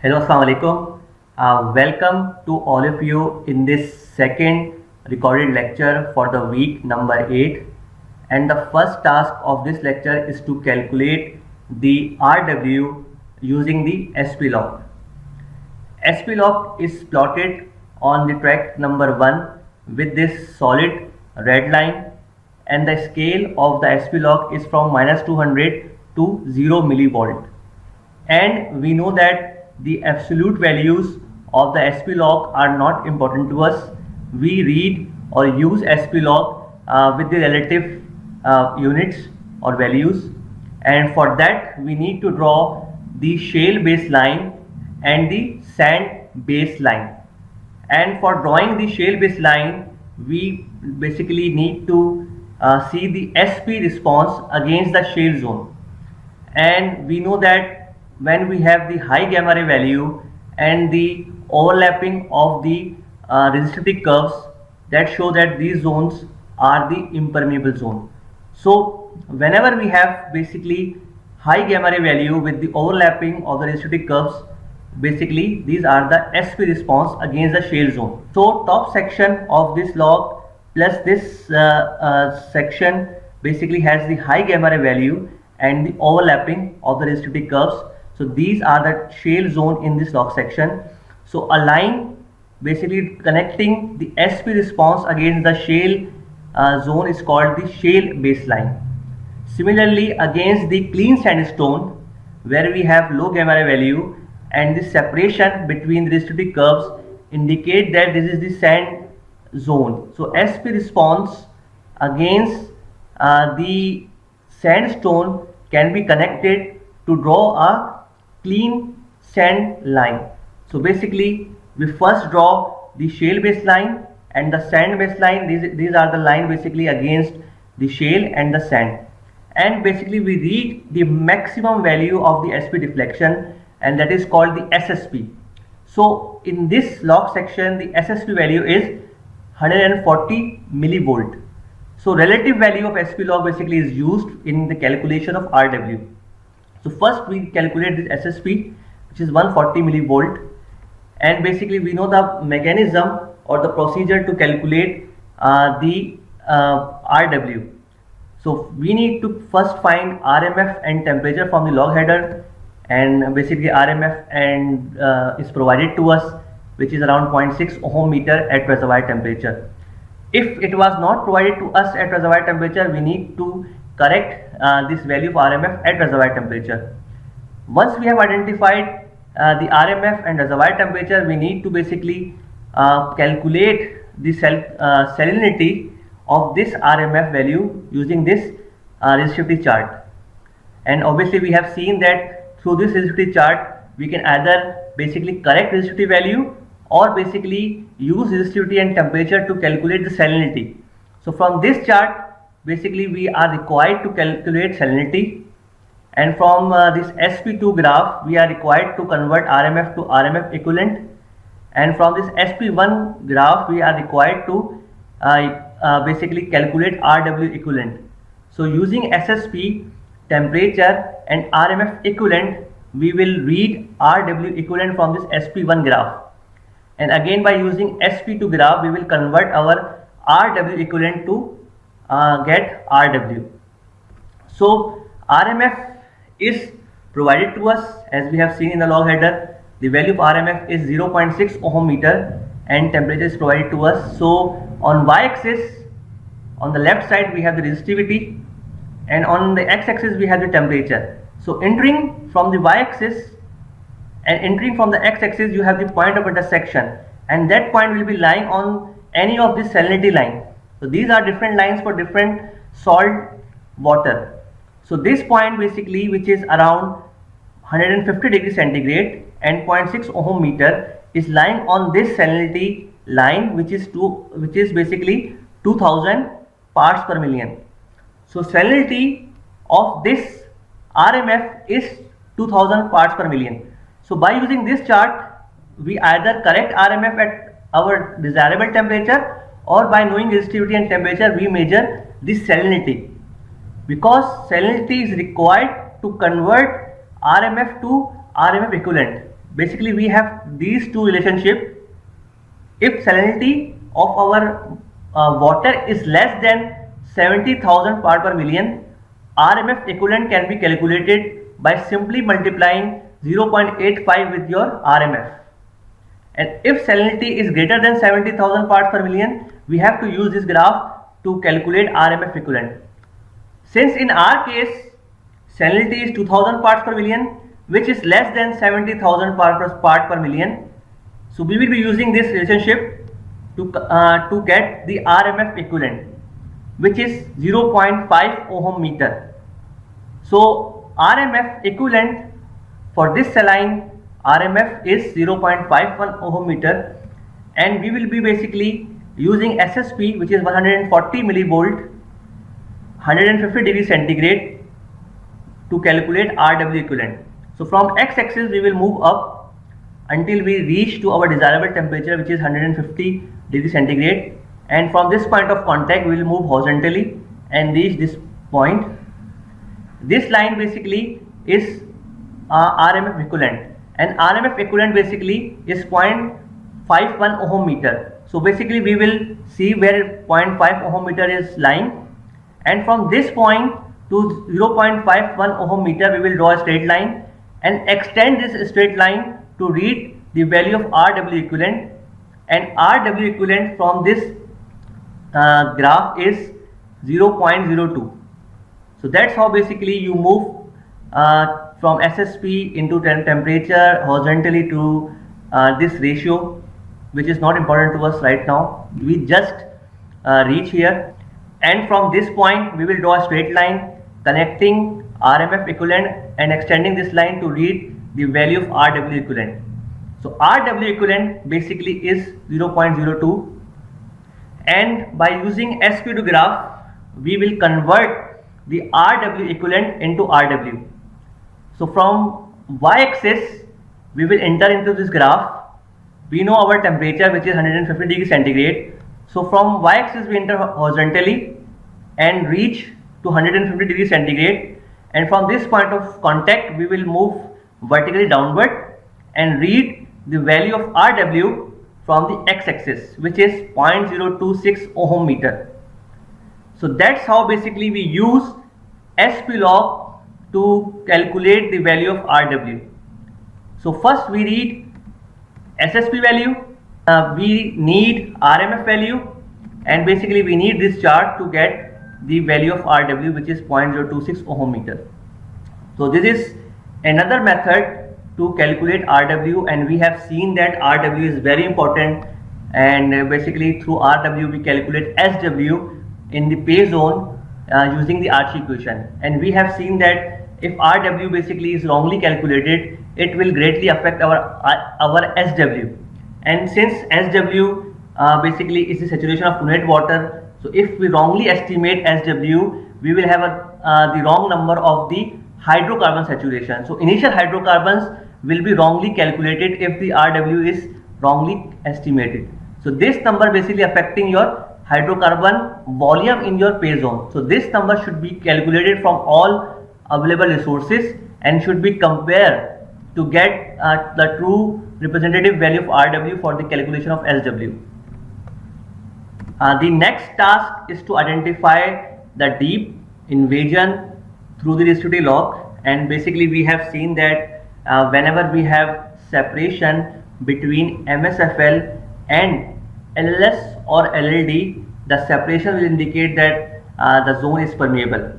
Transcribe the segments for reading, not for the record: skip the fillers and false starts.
Hello, Assalamu alaikum. Welcome to all of you in this second recorded lecture for the week number 8. And the first task of this lecture is to calculate the RW using the SP log. SP log is plotted on the track number 1 with this solid red line, and the scale of the SP log is from -200 to 0 millivolt. And we know that the absolute values of the SP log are not important to us. We read or use SP log with the relative units or values, and for that we need to draw the shale baseline and the sand baseline. And for drawing the shale baseline, we basically need to see the SP response against the shale zone. And we know that when we have the high gamma ray value and the overlapping of the resistivity curves, that show that these zones are the impermeable zone. So whenever we have basically high gamma ray value with the overlapping of the resistivity curves, basically these are the SP response against the shale zone. So top section of this log plus this section basically has the high gamma ray value and the overlapping of the resistivity curves. So these are the shale zone in this log section. So a line basically connecting the SP response against the shale zone is called the shale baseline. Similarly, against the clean sandstone, where we have low gamma ray value and the separation between the resistivity curves indicate that this is the sand zone. So SP response against the sandstone can be connected to draw a clean sand line. So basically we first draw the shale baseline and the sand baseline. These are the line basically against the shale and the sand, and basically we read the maximum value of the SP deflection, and that is called the SSP. So in this log section the SSP value is 140 millivolt. So relative value of SP log basically is used in the calculation of RW. So first we calculate this SSP, which is 140 millivolt, and basically we know the mechanism or the procedure to calculate the RW. So we need to first find RMF and temperature from the log header, and basically RMF and is provided to us, which is around 0.6 ohm meter at reservoir temperature. If it was not provided to us at reservoir temperature, we need to correct this value of RMF at reservoir temperature. Once we have identified the RMF and reservoir temperature, we need to basically calculate the salinity of this RMF value using this resistivity chart. And obviously we have seen that through this resistivity chart we can either basically correct resistivity value or basically use resistivity and temperature to calculate the salinity. So from this chart basically we are required to calculate salinity, and from this SP2 graph we are required to convert RMF to RMF equivalent, and from this SP1 graph we are required to basically calculate RW equivalent. So using SSP, temperature and RMF equivalent, we will read RW equivalent from this SP1 graph, and again by using SP2 graph we will convert our RW equivalent to get RW. So RMF is provided to us as we have seen in the log header. The value of RMF is 0.6 ohm meter and temperature is provided to us. So on y-axis, on the left side we have the resistivity, and on the x-axis we have the temperature. So entering from the y-axis and entering from the x-axis, you have the point of intersection, and that point will be lying on any of this salinity line. So these are different lines for different salt water. So this point basically, which is around 150 degrees centigrade and 0.6 ohm meter, is lying on this salinity line, which is basically 2000 parts per million. So salinity of this RMF is 2000 parts per million. So by using this chart, we either correct RMF at our desirable temperature, or by knowing resistivity and temperature we measure this salinity, because salinity is required to convert RMF to RMF equivalent. basically we have these two relationships. If salinity of our water is less than 70,000 part per million, RMF equivalent can be calculated by simply multiplying 0.85 with your RMF. And if salinity is greater than 70,000 parts per million, we have to use this graph to calculate RMF equivalent. Since in our case salinity is 2000 parts per million, which is less than 70,000 part per million, so we will be using this relationship to get the RMF equivalent, which is 0.5 ohm meter. So RMF equivalent for this saline RMF is 0.51 ohm meter, and we will be basically using SSP, which is 140 millivolt, 150 degree centigrade, to calculate RW equivalent. So from x-axis we will move up until we reach to our desirable temperature, which is 150 degree centigrade, and from this point of contact we will move horizontally and reach this point. This line basically is RMF equivalent, and RMF equivalent basically is 0.51 ohm meter. So basically we will see where 0.5 ohm meter is lying, and from this point to 0.51 ohm meter we will draw a straight line and extend this straight line to read the value of RW equivalent, and RW equivalent from this graph is 0.02. So that's how basically you move from SSP into temperature horizontally to this ratio, which is not important to us right now. We just reach here, and from this point we will draw a straight line connecting RMF equivalent and extending this line to read the value of RW equivalent. So RW equivalent basically is 0.02, and by using SQ2 graph we will convert the RW equivalent into RW. So from y-axis we will enter into this graph. We know our temperature, which is 150 degree centigrade. So from y-axis we enter horizontally and reach to 150 degree centigrade, and from this point of contact we will move vertically downward and read the value of RW from the x-axis, which is 0.026 ohm meter. So that's how basically we use SP log to calculate the value of RW. So first we read SSP value, we need RMF value, and basically we need this chart to get the value of RW, which is 0.026 ohm meter. So this is another method to calculate RW, and we have seen that RW is very important, and basically through RW we calculate SW in the pay zone using the Archie equation, and we have seen that if RW basically is wrongly calculated, it will greatly affect our SW, and since SW basically is the saturation of unit water, so if we wrongly estimate SW, we will have the wrong number of the hydrocarbon saturation. So initial hydrocarbons will be wrongly calculated if the RW is wrongly estimated. So this number basically affecting your hydrocarbon volume in your pay zone. So this number should be calculated from all available resources and should be compared to get the true representative value of RW for the calculation of SW. The next task is to identify the deep invasion through the restrictive log, and basically we have seen that whenever we have separation between MSFL and LLS or LLD, the separation will indicate that the zone is permeable,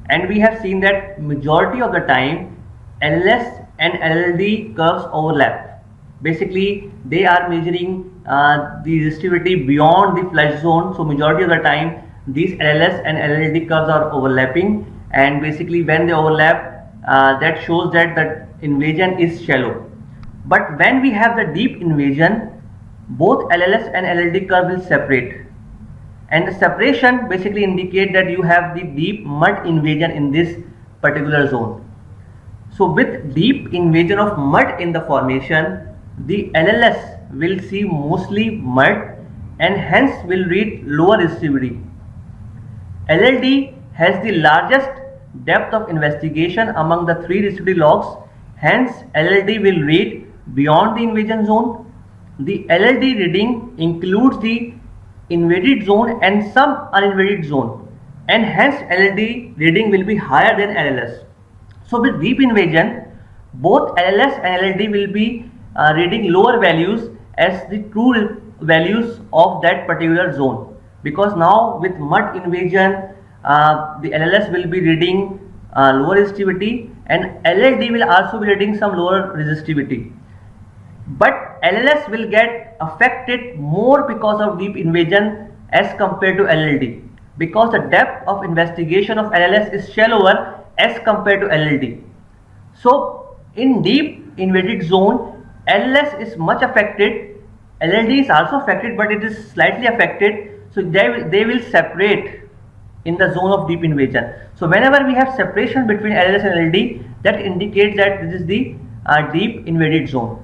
and we have seen that majority of the time LLS and LLD curves overlap. Basically they are measuring the resistivity beyond the flush zone, so majority of the time these LLS and LLD curves are overlapping, and basically when they overlap that shows that the invasion is shallow. But when we have the deep invasion, both LLS and LLD curve will separate, and the separation basically indicate that you have the deep mud invasion in this particular zone. So with deep invasion of mud in the formation, the LLS will see mostly mud and hence will read lower resistivity. LLD has the largest depth of investigation among the three resistivity logs, hence LLD will read beyond the invasion zone. The LLD reading includes the invaded zone and some uninvaded zone, and hence LLD reading will be higher than LLS. So with deep invasion, both LLS and LLD will be reading lower values as the true values of that particular zone, because now with mud invasion the LLS will be reading lower resistivity and LLD will also be reading some lower resistivity. But LLS will get affected more because of deep invasion as compared to LLD, because the depth of investigation of LLS is shallower as compared to LLD. So in deep invaded zone, LLS is much affected, LLD is also affected, but it is slightly affected. So they will separate in the zone of deep invasion. So whenever we have separation between LLS and LLD, that indicates that this is the deep invaded zone.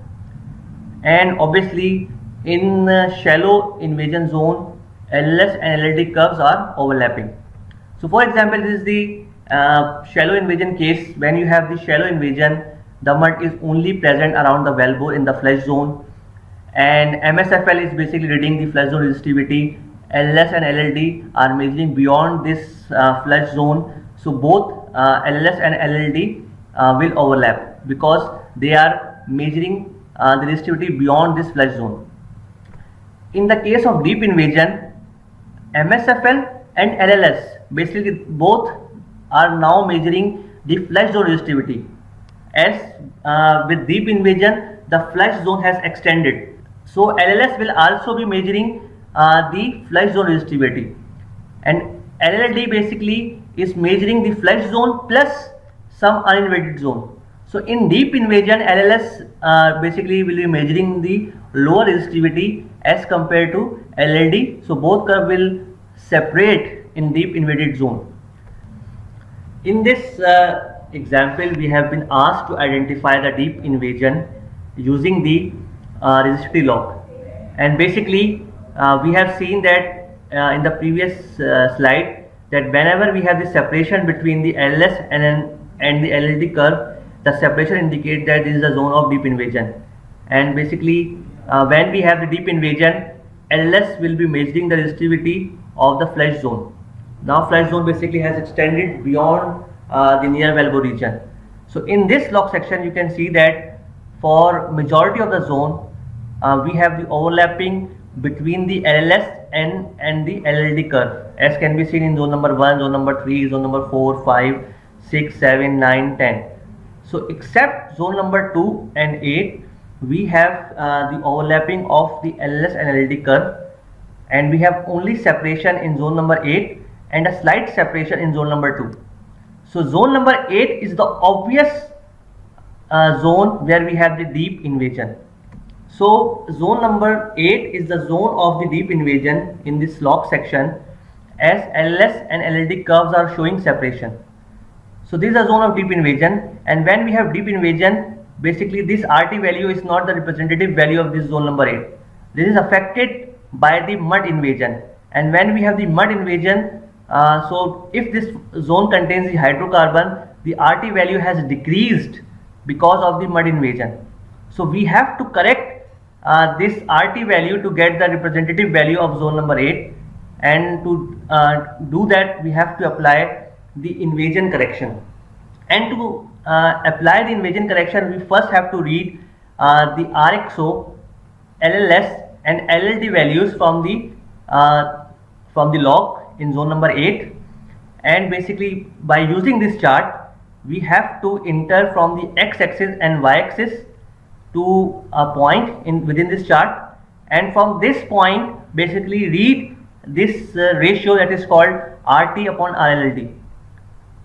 And obviously in shallow invasion zone, LLS and LLD curves are overlapping. So for example, this is the shallow invasion case. When you have the shallow invasion, the mud is only present around the wellbore in the flush zone, and MSFL is basically reading the flush zone resistivity. LLS and LLD are measuring beyond this flush zone. So both LLS and LLD will overlap because they are measuring the resistivity beyond this flush zone. In the case of deep invasion, MSFL and LLS basically both are now measuring the flush zone resistivity. As with deep invasion, the flush zone has extended, so LLS will also be measuring the flush zone resistivity, and LLD basically is measuring the flush zone plus some uninvaded zone. So in deep invasion, LLS basically will be measuring the lower resistivity as compared to LLD. So both curve will separate in deep invaded zone. In this example, we have been asked to identify the deep invasion using the resistivity log, and basically we have seen that in the previous slide that whenever we have the separation between the LLS and the LLD curve, the separation indicates that this is a zone of deep invasion. And basically when we have the deep invasion, LLS will be measuring the resistivity of the flush zone. Now flush zone basically has extended beyond the near wellbore region. So in this log section, you can see that for majority of the zone we have the overlapping between the LLS and the LLD curve, as can be seen in zone number 1, zone number 3, zone number 4, 5, 6, 7, 9, 10. So except zone number 2 and 8, we have the overlapping of the LLS and LLD curve, and we have only separation in zone number 8 and a slight separation in zone number 2. So zone number 8 is the obvious zone where we have the deep invasion. So zone number 8 is the zone of the deep invasion in this log section, as LLS and LLD curves are showing separation. So this is a zone of deep invasion, and when we have deep invasion, basically this RT value is not the representative value of this zone number 8. This is affected by the mud invasion, and when we have the mud invasion, so if this zone contains the hydrocarbon, the RT value has decreased because of the mud invasion. So we have to correct this RT value to get the representative value of zone number 8, and to do that we have to apply the invasion correction. And to apply the invasion correction, we first have to read the RXO, LLS and LLD values from the log in zone number 8, and basically by using this chart we have to enter from the x-axis and y-axis to a point within this chart, and from this point basically read this ratio that is called RT upon RLLD.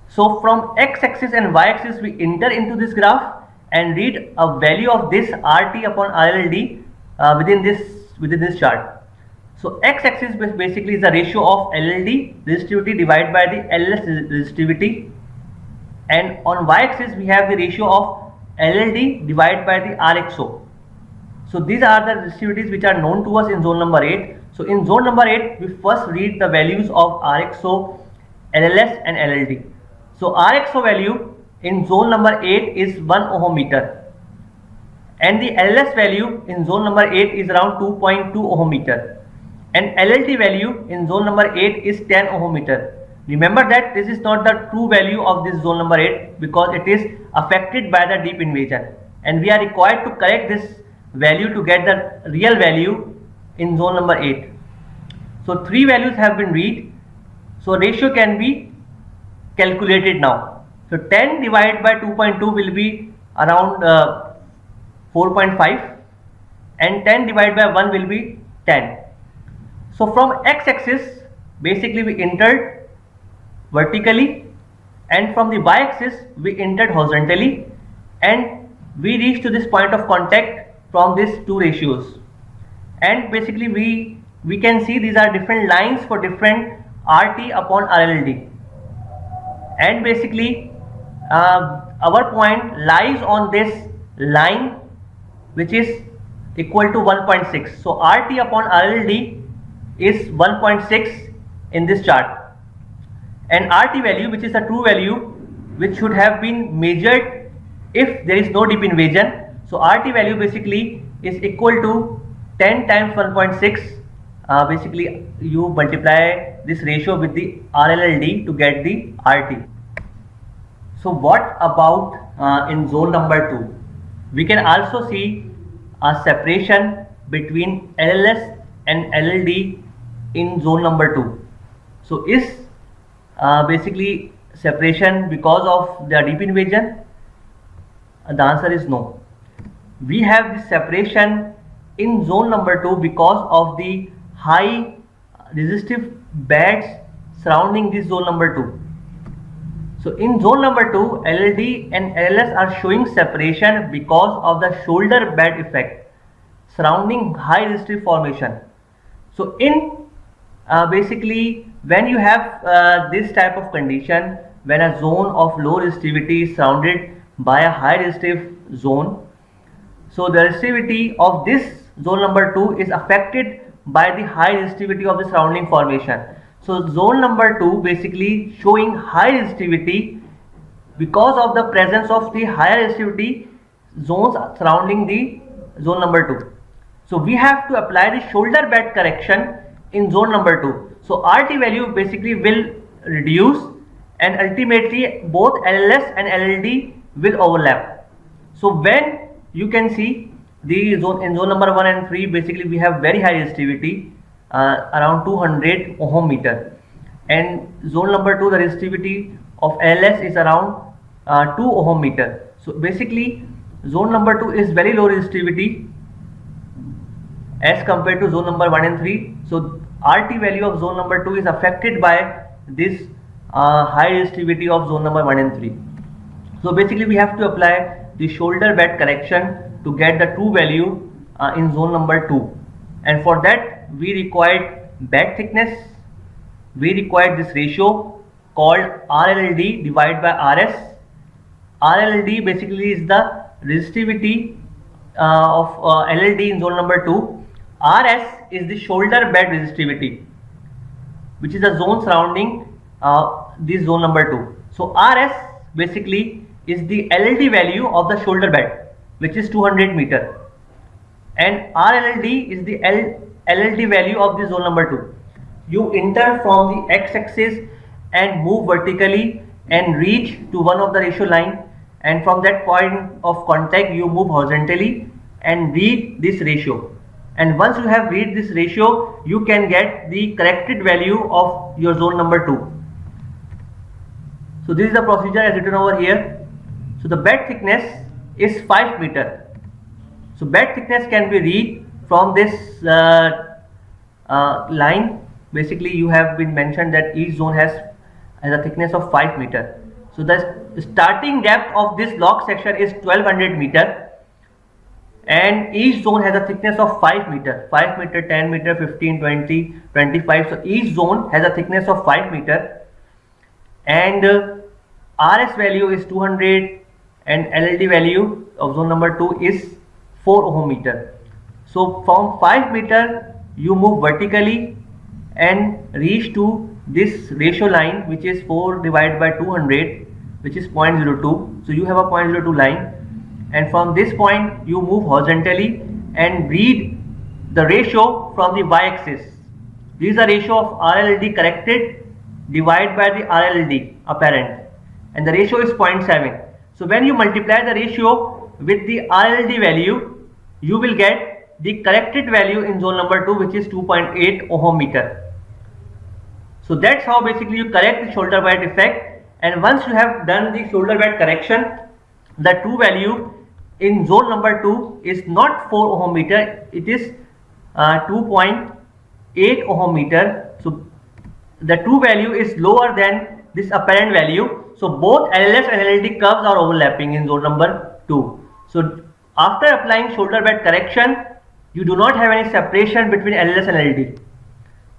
So from x-axis and y-axis we enter into this graph and read a value of this RT upon RLLD within this chart. So x-axis basically is the ratio of LLD resistivity divided by the LLS resistivity, and on y-axis we have the ratio of LLD divided by the RXO. So these are the resistivities which are known to us in zone number 8. So in zone number 8 we first read the values of RXO, LLS and LLD. So RXO value in zone number 8 is 1 ohm meter, and the LLS value in zone number 8 is around 2.2 ohm meter, and LLT value in zone number 8 is 10 ohm meter. Remember that this is not the true value of this zone number 8 because it is affected by the deep invasion, and we are required to correct this value to get the real value in zone number 8. So 3 values have been read, so ratio can be calculated now. So 10 divided by 2.2 will be around 4.5, and 10 divided by 1 will be 10. So from x-axis basically we entered vertically, and from the y-axis we entered horizontally, and we reached to this point of contact from these two ratios. And basically we can see these are different lines for different RT upon RLD, and basically our point lies on this line which is equal to 1.6. so RT upon RLD is 1.6 in this chart, and RT value, which is the true value which should have been measured if there is no deep invasion, so RT value basically is equal to 10 times 1.6. Basically you multiply this ratio with the RLLD to get the RT. So what about in zone number 2? We can also see a separation between LLS and LLD in zone number 2. So is basically separation because of the deep invasion? The answer is no. We have this separation in zone number 2 because of the high resistive bands surrounding this zone number 2. So in zone number 2, LLD and LLS are showing separation because of the shoulder band effect surrounding high resistive formation. So in basically when you have this type of condition, when a zone of low resistivity is surrounded by a high resistive zone, so the resistivity of this zone number 2 is affected by the high resistivity of the surrounding formation. So zone number 2 basically showing high resistivity because of the presence of the higher resistivity zones surrounding the zone number 2. So we have to apply the shoulder band correction in zone number 2. So RT value basically will reduce, and ultimately both LLS and LLD will overlap. So when you can see the zone in zone number 1 and 3, basically we have very high resistivity around 200 ohm meter, and zone number 2 the resistivity of LLS is around 2 ohm meter. So basically zone number 2 is very low resistivity as compared to zone number 1 and 3. So RT value of zone number 2 is affected by this high resistivity of zone number 1 and 3. So basically we have to apply the shoulder band correction to get the true value in zone number 2, and for that we required band thickness, we required this ratio called RLLD divided by RS. RLLD basically is the resistivity of LLD in zone number 2. RS is the shoulder band resistivity, which is the zone surrounding this zone number 2. So RS basically is the LLD value of the shoulder band, which is 200 meter, and RLLD is the LLD value of the zone number 2. You enter from the x-axis and move vertically and reach to one of the ratio line, and from that point of contact you move horizontally and read this ratio, and once you have read this ratio you can get the corrected value of your zone number 2. So this is the procedure as written over here. So the band thickness is 5 meter. So band thickness can be read from this line. Basically you have been mentioned that each zone has a thickness of 5 meter. So the starting depth of this log section is 1200 meter, and each zone has a thickness of 5 meter, 5 meter, 10 meter, 15, 20, 25. So each zone has a thickness of 5 meter, and RS value is 200 and LLD value of zone number 2 is 4 ohm meter. So from 5 meter you move vertically and reach to this ratio line, which is 4 divided by 200, which is 0.02. So you have a 0.02 line, and from this point you move horizontally and read the ratio from the y-axis. This is the ratio of RLLD corrected divided by the RLLD apparent, and the ratio is 0.7. So when you multiply the ratio with the RLLD value, you will get the corrected value in zone number 2, which is 2.8 ohm meter. So that's how basically you correct the shoulder wide effect, and once you have done the shoulder wide correction, the true value in zone number 2 is not 4 ohm meter, it is 2.8 ohm meter. So the true value is lower than this apparent value. So both LLS and LLD curves are overlapping in zone number 2. So after applying shoulder wide correction, you do not have any separation between LLS and LLD.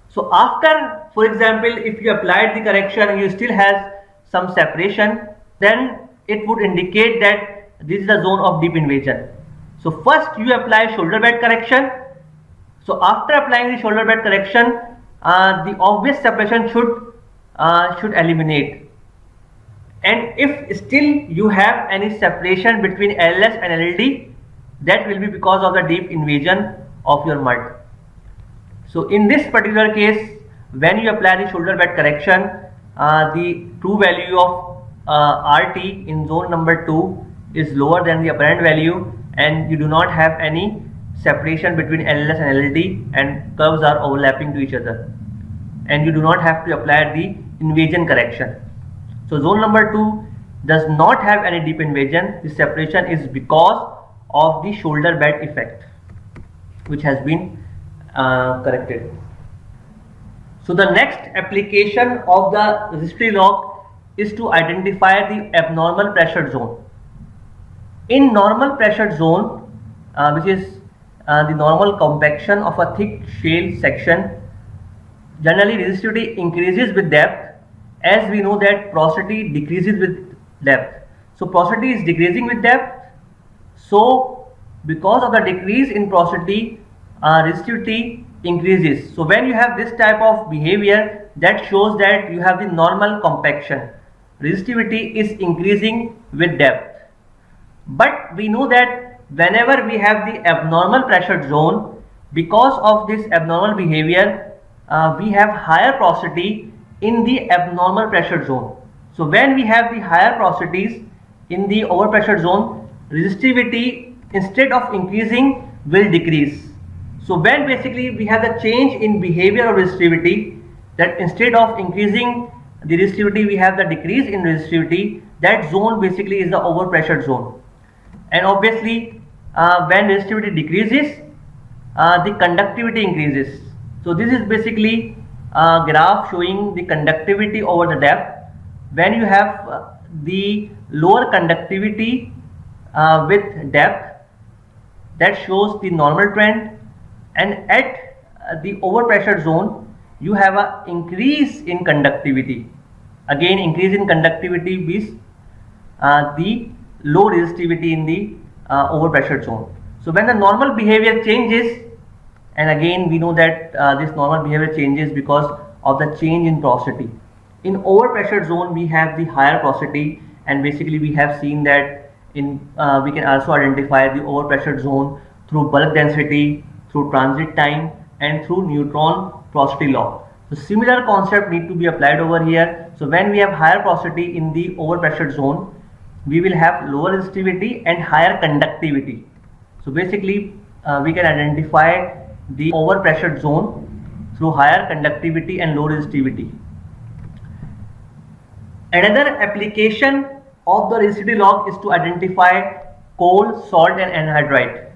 So after, for example, if you applied the correction and you still has some separation, then it would indicate that this is the zone of deep invasion. So first you apply shoulder wide correction. So after applying the shoulder wide correction, the obvious separation should eliminate. And if still you have any separation between LLS and LLD, that will be because of the deep invasion of your mud. So in this particular case, when you apply the shoulder wide correction, the true value of RT in zone number 2 is lower than the apparent value, and you do not have any separation between LLS and LLD, and curves are overlapping to each other, and you do not have to apply the invasion correction. So zone number 2 does not have any deep invasion. The separation is because of the shoulder bed effect, which has been corrected. So the next application of the resistivity lock is to identify the abnormal pressure zone. In normal pressure zone, which is the normal compaction of a thick shale section, generally resistivity increases with depth, as we know that porosity decreases with depth. So porosity is decreasing with depth. So because of the decrease in porosity, resistivity increases. So when you have this type of behavior, that shows that you have the normal compaction. Resistivity is increasing with depth. But we know that whenever we have the abnormal pressure zone, because of this abnormal behavior, we have higher porosity in the abnormal pressure zone. So when we have the higher porosities in the overpressure zone, resistivity instead of increasing will decrease. So when basically we have the change in behavior of resistivity, that instead of increasing the resistivity we have the decrease in resistivity, that zone basically is the overpressure zone. And obviously when resistivity decreases, the conductivity increases. So this is basically a graph showing the conductivity over the depth. When you have the lower conductivity with depth, that shows the normal trend, and at the overpressure zone you have a increase in conductivity. Again, increase in conductivity is the low resistivity in the overpressure zone. So when the normal behavior changes, and again we know that this normal behavior changes because of the change in porosity. In overpressure zone we have the higher porosity, and basically we have seen that in we can also identify the overpressure zone through bulk density, through transit time, and through neutron porosity law. So similar concept need to be applied over here. So when we have higher porosity in the overpressure zone, we will have lower resistivity and higher conductivity. So basically we can identify the overpressure zone through higher conductivity and low resistivity. Another application of the resistivity log is to identify coal, salt, and anhydrite.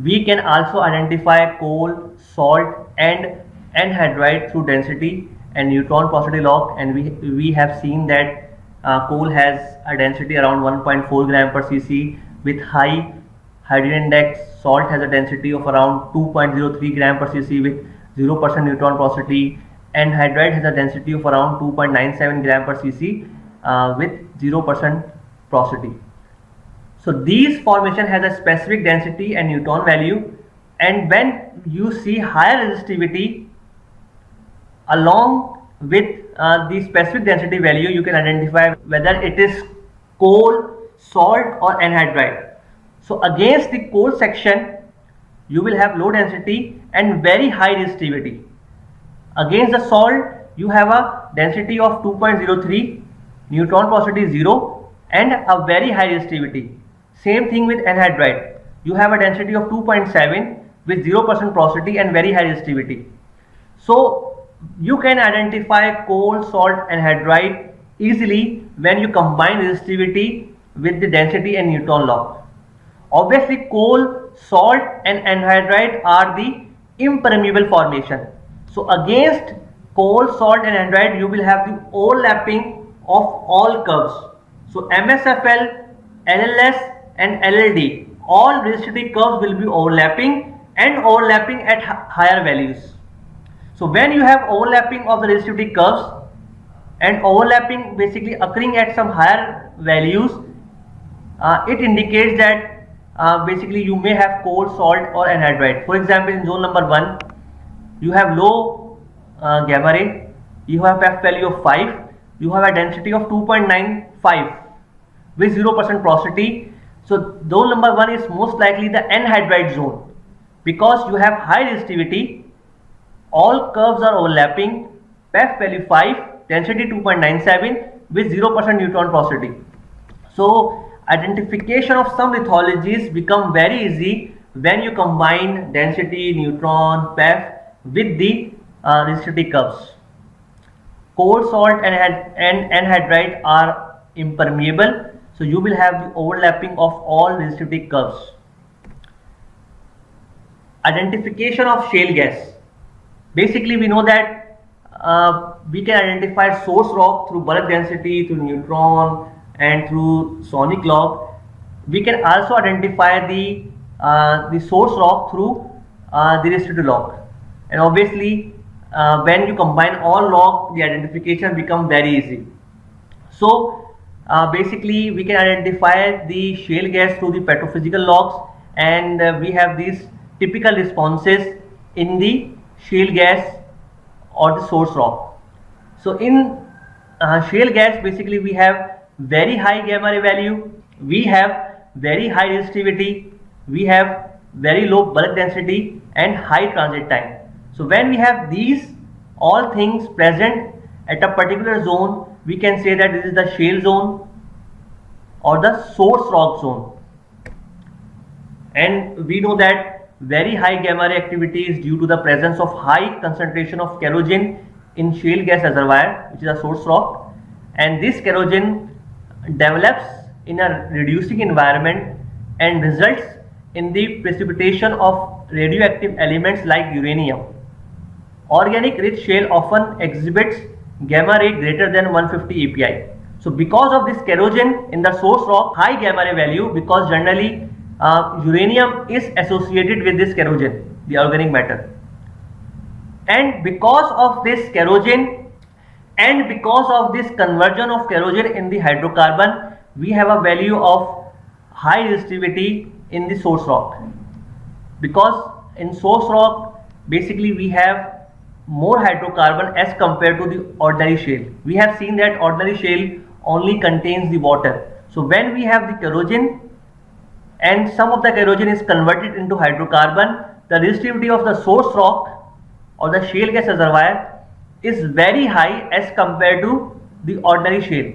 We can also identify coal, salt, and anhydrite through density and neutron porosity log, and we have seen that coal has a density around 1.4 gram per cc with high hydrogen index. Salt has a density of around 2.03 gram per cc with 0% neutron porosity. Anhydrite has a density of around 2.97 gram per cc with 0% porosity. So these formation has a specific density and neutron value, and when you see higher resistivity along with the specific density value, you can identify whether it is coal, salt, or anhydrite. So against the coal section, you will have low density and very high resistivity. Against the salt, you have a density of 2.03, neutron porosity 0, and a very high resistivity. Same thing with anhydrite. You have a density of 2.7 with 0% porosity and very high resistivity. So you can identify coal, salt, anhydrite easily when you combine resistivity with the density and neutron log. Obviously, coal, salt, and anhydrite are the impermeable formation. So against coal, salt, and anhydrite, you will have the overlapping of all curves. So MSFL, LLS, and LLD, all resistivity curves will be overlapping and overlapping at higher values. So when you have overlapping of the resistivity curves and overlapping basically occurring at some higher values, it indicates that basically you may have coal, salt, or anhydrite. For example, in zone number 1, you have low gamma ray, you have F value of 5, you have a density of 2.95 with 0% porosity. So zone number 1 is most likely the anhydrite zone because you have high resistivity, all curves are overlapping, F value 5, density 2.97 with 0% neutron porosity. So identification of some lithologies become very easy when you combine density, neutron, PEF with the resistivity curves. Coal, salt, and anhydrite are impermeable, so you will have the overlapping of all resistivity curves. Identification of shale gas. Basically, we know that we can identify source rock through bulk density, through neutron, and through sonic log. We can also identify the source rock through the resistivity log. And obviously, when you combine all log, the identification becomes very easy. So basically, we can identify the shale gas through the petrophysical logs, and we have these typical responses in the shale gas or the source rock. So in shale gas, basically we have very high gamma ray value, we have very high resistivity, we have very low bulk density and high transit time. So when we have these all things present at a particular zone, we can say that this is the shale zone or the source rock zone. And we know that very high gamma ray activity is due to the presence of high concentration of kerogen in shale gas reservoir, which is a source rock, and this kerogen develops in a reducing environment and results in the precipitation of radioactive elements like uranium. Organic rich shale often exhibits gamma ray greater than 150 API. So because of this kerogen in the source rock, high gamma ray value, because generally uranium is associated with this kerogen, the organic matter. And because of this kerogen and because of this conversion of kerogen in the hydrocarbon, we have a value of high resistivity in the source rock. Because in source rock, basically we have more hydrocarbon as compared to the ordinary shale. We have seen that ordinary shale only contains the water. So when we have the kerogen and some of the kerogen is converted into hydrocarbon, the resistivity of the source rock or the shale gas reservoir is very high as compared to the ordinary shale,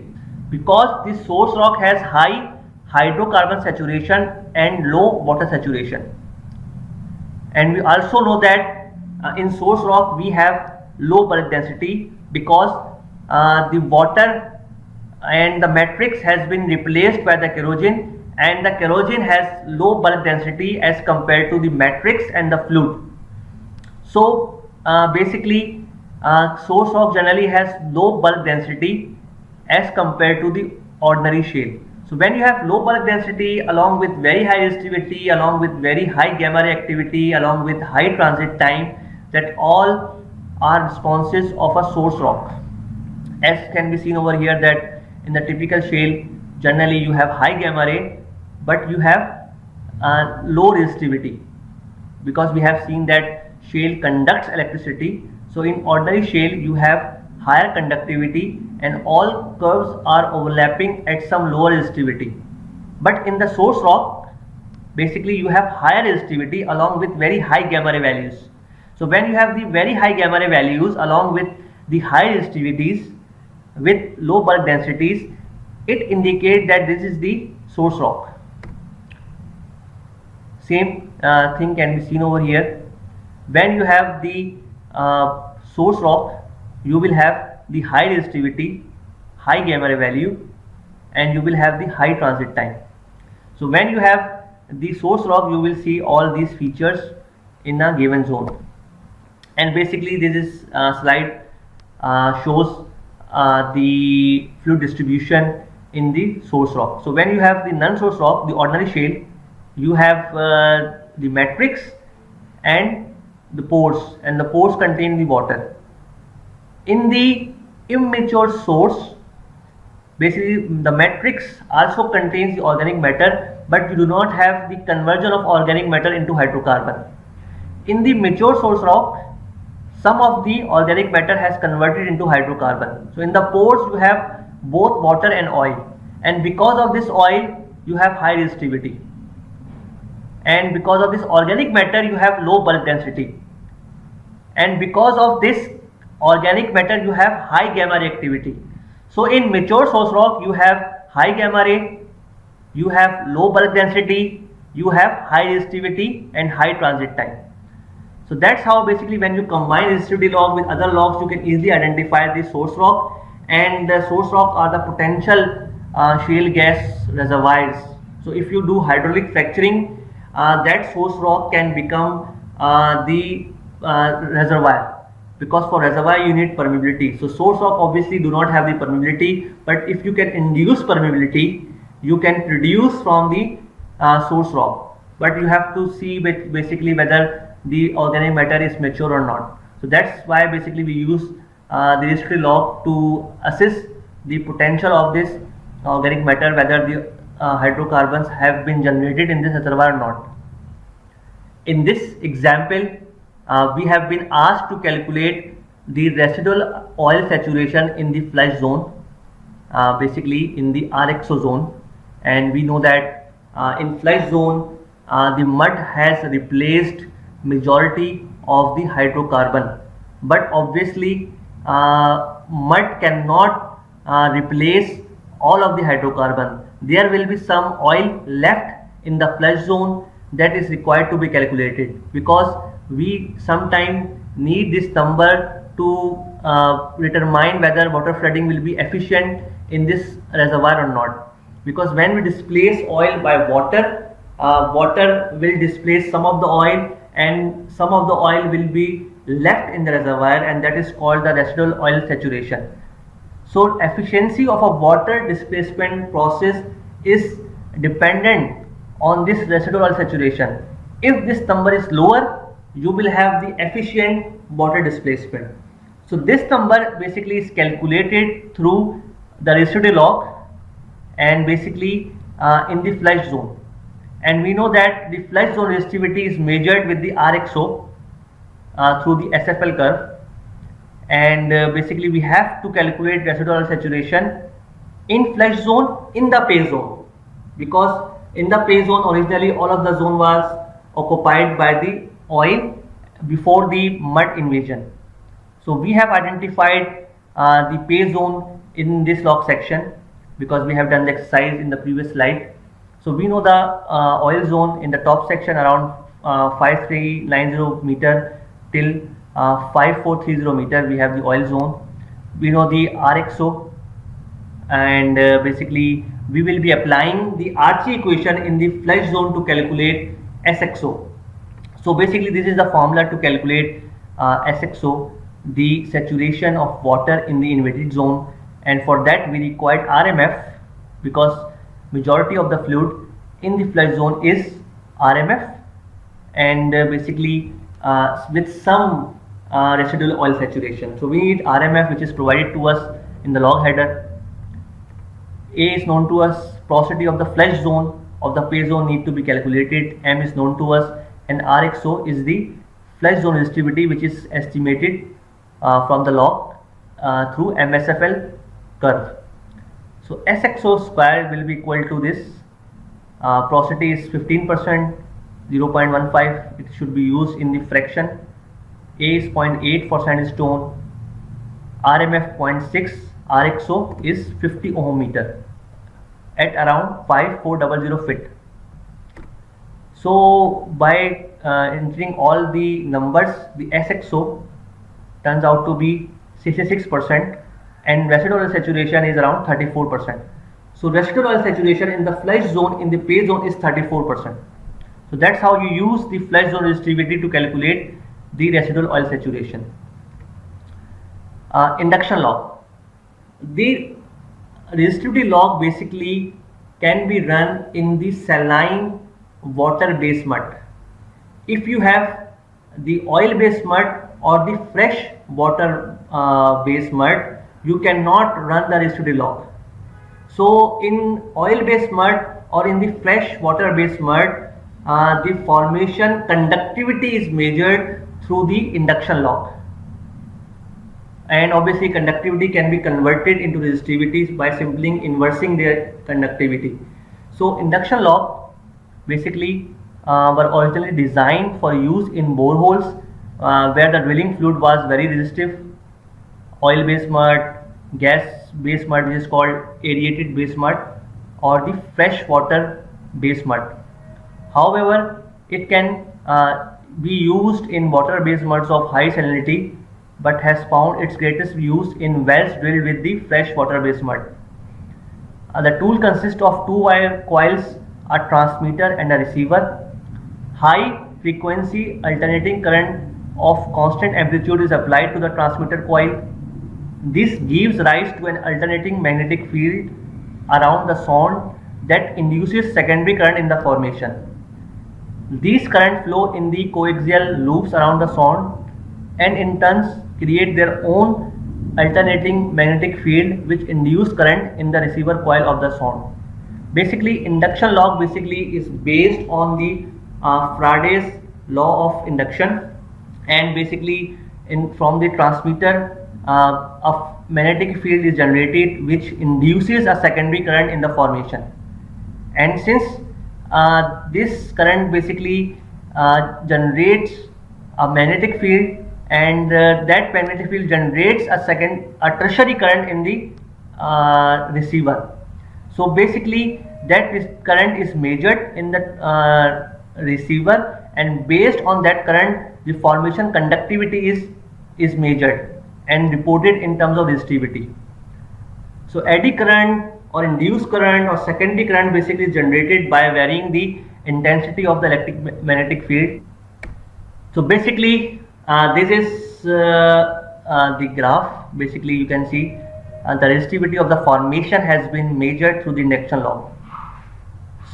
because the source rock has high hydrocarbon saturation and low water saturation. And we also know that in source rock we have low bulk density because the water and the matrix has been replaced by the kerogen, and the kerogen has low bulk density as compared to the matrix and the fluid. So basically source rock generally has low bulk density as compared to the ordinary shale. So when you have low bulk density along with very high resistivity, along with very high gamma ray activity, along with high transit time, that all are responses of a source rock. As can be seen over here that in the typical shale, generally you have high gamma ray, but you have low resistivity, because we have seen that shale conducts electricity. So in ordinary shale you have higher conductivity and all curves are overlapping at some lower resistivity. But in the source rock, basically you have higher resistivity along with very high gamma ray values. So when you have the very high gamma ray values along with the high resistivities with low bulk densities, it indicates that this is the source rock. Same thing can be seen over here. When you have the source rock, you will have the high resistivity, high gamma ray value, and you will have the high transit time. So when you have the source rock, you will see all these features in a given zone. And basically this is slide shows the fluid distribution in the source rock. So when you have the non-source rock, the ordinary shale, you have the matrix and the pores, and the pores contain the water. In the immature source, basically the matrix also contains the organic matter, but you do not have the conversion of organic matter into hydrocarbon. In the mature source rock, some of the organic matter has converted into hydrocarbon. So in the pores you have both water and oil, and because of this oil you have high resistivity, and because of this organic matter you have low bulk density, and because of this organic matter you have high gamma ray activity. So in mature source rock you have high gamma ray, you have low bulk density, you have high resistivity and high transit time. So that's how basically when you combine resistivity log with other logs, you can easily identify the source rock, and the source rock are the potential shale gas reservoirs. So if you do hydraulic fracturing, that source rock can become the reservoir, because for reservoir you need permeability. So source rock obviously do not have the permeability, but if you can induce permeability, you can produce from the source rock, but you have to see basically whether the organic matter is mature or not. So that's why basically we use the resistivity log to assess the potential of this organic matter, whether the hydrocarbons have been generated in this reservoir or not. In this example, we have been asked to calculate the residual oil saturation in the flush zone, basically in the RXO zone, and we know that in flush zone the mud has replaced majority of the hydrocarbon, but obviously mud cannot replace all of the hydrocarbon. There will be some oil left in the flush zone that is required to be calculated, because we sometimes need this number to determine whether water flooding will be efficient in this reservoir or not. Because when we displace oil by water, water will displace some of the oil, and some of the oil will be left in the reservoir, and that is called the residual oil saturation. So efficiency of a water displacement process is dependent on this residual oil saturation. If this number is lower, you will have the efficient water displacement. So this number basically is calculated through the resistivity log, and basically in the flush zone. And we know that the flush zone resistivity is measured with the RXO through the SFL curve, and basically we have to calculate residual oil saturation in flush zone in the pay zone, because in the pay zone originally all of the zone was occupied by the oil before the mud invasion. So we have identified the pay zone in this log section, because we have done the exercise in the previous slide. So we know the oil zone in the top section around 5390 meter till 5430 meter, we have the oil zone. We know the RXO, and basically we will be applying the RC equation in the flush zone to calculate SXO. So basically this is the formula to calculate SXO, the saturation of water in the invaded zone, and for that we required RMF, because majority of the fluid in the flush zone is RMF, and basically with some residual oil saturation. So we need RMF, which is provided to us in the log header. A is known to us, porosity of the flush zone of the pay zone need to be calculated, M is known to us, and RXO is the flush zone resistivity, which is estimated from the log through MSFL curve. So SXO square will be equal to this porosity is 15%, 0.15, it should be used in the fraction. A is 0.8 for sandstone, RMF 0.6, RXO is 50 ohm meter at around 5400 feet. So by entering all the numbers, the SXO turns out to be 66% and residual oil saturation is around 34%. So residual oil saturation in the flush zone, in the pay zone, is 34%. So that's how you use the flush zone resistivity to calculate the residual oil saturation. Induction log. The resistivity log basically can be run in the saline water based mud. If you have the oil based mud or the fresh water based mud, you cannot run the resistivity log. So in oil based mud or in the fresh water based mud, the formation conductivity is measured through the induction log, and obviously conductivity can be converted into resistivities by simply inversing their conductivity. So induction log basically were originally designed for use in boreholes where the drilling fluid was very resistive. Oil based mud, gas based mud, which is called aerated based mud, or the fresh water based mud. However, it can be used in water based muds of high salinity, but has found its greatest use in wells drilled with the fresh water based mud. The tool consists of two wire coils, a transmitter and a receiver. High frequency alternating current of constant amplitude is applied to the transmitter coil. This gives rise to an alternating magnetic field around the sound that induces secondary current in the formation. These currents flow in the coaxial loops around the sound and in turn create their own alternating magnetic field which induce current in the receiver coil of the sound. Basically, induction log basically is based on the Faraday's law of induction, and basically from the transmitter a magnetic field is generated which induces a secondary current in the formation. And since this current basically generates a magnetic field, and that magnetic field generates a tertiary current in the receiver. So basically that current is measured in the receiver, and based on that current the formation conductivity is measured and reported in terms of resistivity. So eddy current or induced current or secondary current basically is generated by varying the intensity of the electromagnetic field. So basically this is the graph. Basically you can see the resistivity of the formation has been measured through the induction log.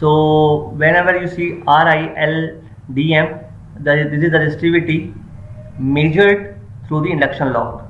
So whenever you see RILDM, this is the resistivity measured through the induction log.